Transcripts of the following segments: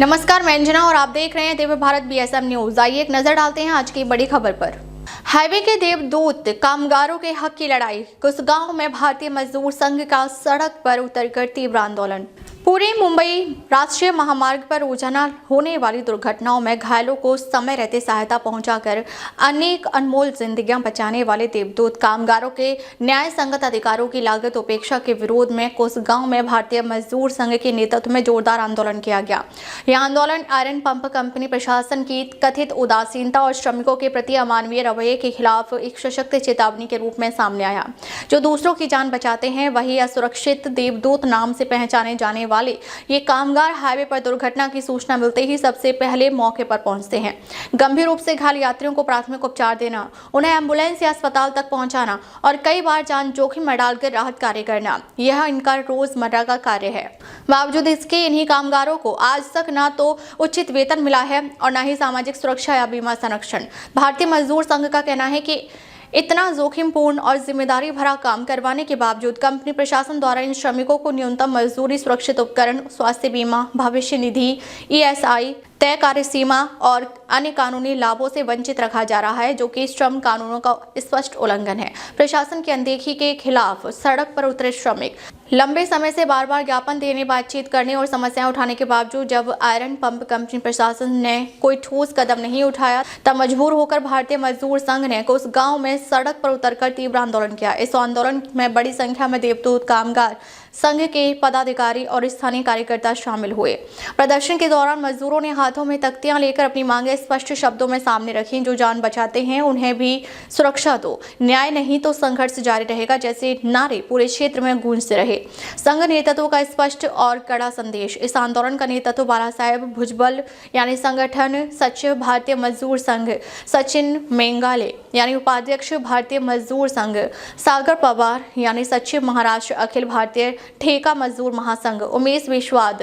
नमस्कार, मैं अंजना और आप देख रहे हैं दिव्य भारत बीएसएम न्यूज। आइए एक नजर डालते हैं आज की बड़ी खबर पर। हाईवे के देवदूत कामगारों के हक की लड़ाई। कुसगांव में भारतीय मजदूर संघ का सड़क पर उतरकर तीव्र आंदोलन। पूरे मुंबई राष्ट्रीय महामार्ग पर रोजाना होने वाली दुर्घटनाओं में घायलों को समय रहते सहायता पहुंचाकर अनेक अनमोल जिंदगियां बचाने वाले देवदूत कामगारों के न्याय संगत अधिकारों की लागत उपेक्षा के विरोध में कुसगांव में भारतीय मजदूर संघ के नेतृत्व में जोरदार आंदोलन किया गया। यह आंदोलन आयरन पंप कंपनी प्रशासन की कथित उदासीनता और श्रमिकों के प्रति अमानवीय रवैये के खिलाफ एक सशक्त चेतावनी के रूप में सामने आया। जो दूसरों की जान बचाते हैं वही असुरक्षित देवदूत नाम से पहचाने जाने वाले ये कामगार हाईवे पर दुर्घटना की सूचना मिलते ही सबसे पहले मौके पर पहुंचते हैं। गंभीर रूप से घायल यात्रियों को प्राथमिक उपचार देना, उन्हें एम्बुलेंस या अस्पताल तक पहुंचाना और कई बार जान जोखिम में डालकर राहत कार्य करना, यह इनका रोजमर्रा का कार्य है। बावजूद इसके इन्हीं कामगारों को आज तक ना तो उचित वेतन मिला है और न ही सामाजिक सुरक्षा या बीमा संरक्षण। भारतीय मजदूर संघ का कहना है कि इतना जोखिमपूर्ण और जिम्मेदारी भरा काम करवाने के बावजूद कंपनी प्रशासन द्वारा इन श्रमिकों को न्यूनतम मजदूरी, सुरक्षित उपकरण, स्वास्थ्य बीमा, भविष्य निधि, ईएसआई, तय कार्य सीमा और अन्य कानूनी लाभों से वंचित रखा जा रहा है, जो कि श्रम कानूनों का स्पष्ट उल्लंघन है। प्रशासन की अनदेखी के खिलाफ सड़क पर उतरे श्रमिक लंबे समय से बार बार ज्ञापन देने, बातचीत करने और समस्याएं उठाने के बावजूद जब आयरन पंप कंपनी प्रशासन ने कोई ठोस कदम नहीं उठाया, तब मजबूर होकर भारतीय मजदूर संघ ने कुसगांव में सड़क पर उतरकर तीव्र आंदोलन किया। इस आंदोलन में बड़ी संख्या में देवदूत कामगार संघ के पदाधिकारी और स्थानीय कार्यकर्ता शामिल हुए। प्रदर्शन के दौरान मजदूरों ने हाथों में तख्तियां लेकर अपनी मांगें स्पष्ट शब्दों में सामने रखी। जो जान बचाते हैं उन्हें भी सुरक्षा दो, न्याय नहीं तो संघर्ष जारी रहेगा जैसे नारे पूरे क्षेत्र में गूंजते रहे। संघ नेतृत्व का स्पष्ट और कड़ा संदेश। इस आंदोलन का नेतृत्व बाला साहेब भुजबल यानी संगठन सचिव भारतीय मजदूर संघ, सचिन मेंगाले यानी उपाध्यक्ष भारतीय मजदूर संघ, सागर पवार यानी सचिव महाराष्ट्र अखिल भारतीय ठेका मजदूर महासंघ, उमेश विश्वाद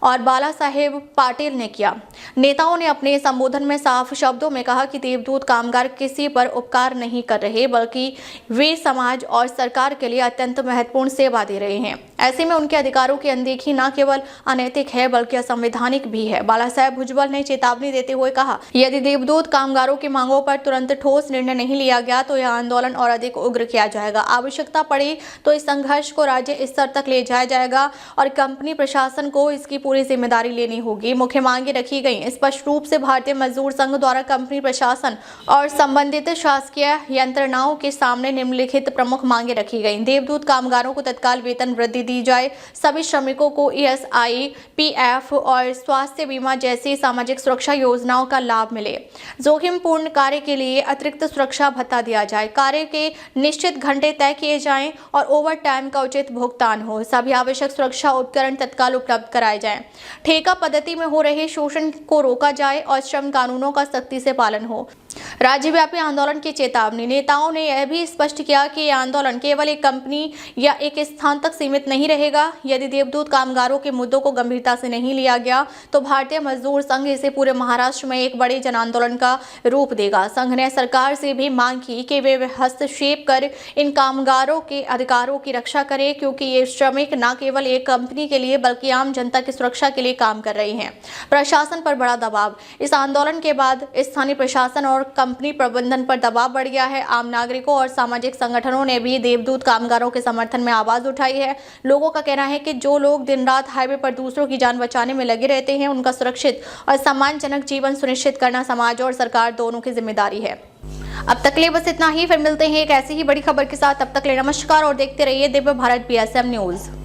और बाला साहेब पाटिल ने किया। नेताओं ने अपने संबोधन में साफ शब्दों में कहा कि देवदूत कामगार किसी पर उपकार नहीं कर रहे, बल्कि वे समाज और सरकार के लिए अत्यंत महत्वपूर्ण सेवा दे रहे हैं। ऐसे में उनके अधिकारों की अनदेखी न केवल अनैतिक है बल्कि असंवैधानिक भी है। बाला साहेब भुजबल ने चेतावनी देते हुए कहा, यदि देवदूत कामगारों की मांगों पर तुरंत ठोस निर्णय नहीं लिया गया तो यह आंदोलन और अधिक उग्र किया जाएगा। आवश्यकता पड़ी तो इस संघर्ष को राज्य स्तर तक ले जाया जाएगा और कंपनी प्रशासन को इसकी पूरी जिम्मेदारी लेनी होगी। मुख्य मांगे रखी गई। स्पष्ट रूप से भारतीय मजदूर संघ द्वारा कंपनी प्रशासन और संबंधित शासकीय यंत्रणाओं के सामने निम्नलिखित प्रमुख मांगे रखी गई। देवदूत कामगारों को तत्काल वेतन वृद्धि दी जाए, सभी श्रमिकों को ईएसआई, पीएफ और स्वास्थ्य बीमा जैसी सामाजिक सुरक्षा योजनाओं का लाभ मिले। जोखिमपूर्ण कार्य के लिए अतिरिक्त सुरक्षा भत्ता दिया जाए, कार्य के निश्चित घंटे तय किए जाएं और ओवर टाइम का उचित भुगतान हो। सभी आवश्यक सुरक्षा उपकरण तत्काल उपलब्ध कराए जाएं। ठेका पद्धति में हो रहे शोषण को रोका जाए और श्रम कानूनों का सख्ती से पालन हो। राज्यव्यापी आंदोलन की चेतावनी। नेताओं ने यह भी स्पष्ट किया कि यह आंदोलन केवल एक कंपनी या एक स्थान तक सीमित नहीं रहेगा। यदि देवदूत कामगारों के मुद्दों को गंभीरता से नहीं लिया गया तो भारतीय मजदूर संघ इसे पूरे महाराष्ट्र में एक बड़े जन आंदोलन का रूप देगा। संघ ने सरकार से भी मांग की कि वे हस्तक्षेप कर इन कामगारों के अधिकारों की रक्षा करें, क्योंकि ये श्रमिक न केवल एक कंपनी के लिए बल्कि आम जनता की सुरक्षा के लिए काम कर रहे हैं। प्रशासन पर बड़ा दबाव। इस आंदोलन के बाद स्थानीय प्रशासन और कंपनी प्रबंधन पर दबाव बढ़ गया है। आम नागरिकों और सामाजिक संगठनों ने भी देवदूत कामगारों के समर्थन में आवाज उठाई है। लोगों का कहना है कि जो लोग दिन रात हाईवे पर दूसरों की जान बचाने में लगे रहते हैं, उनका सुरक्षित और सम्मानजनक जीवन सुनिश्चित करना समाज और सरकार दोनों की जिम्मेदारी है। अब तक ले बस इतना ही। फिर मिलते हैं एक ऐसी ही बड़ी खबर के साथ। तब तक ले नमस्कार और देखते रहिए दिव्य भारत बीएसएम न्यूज।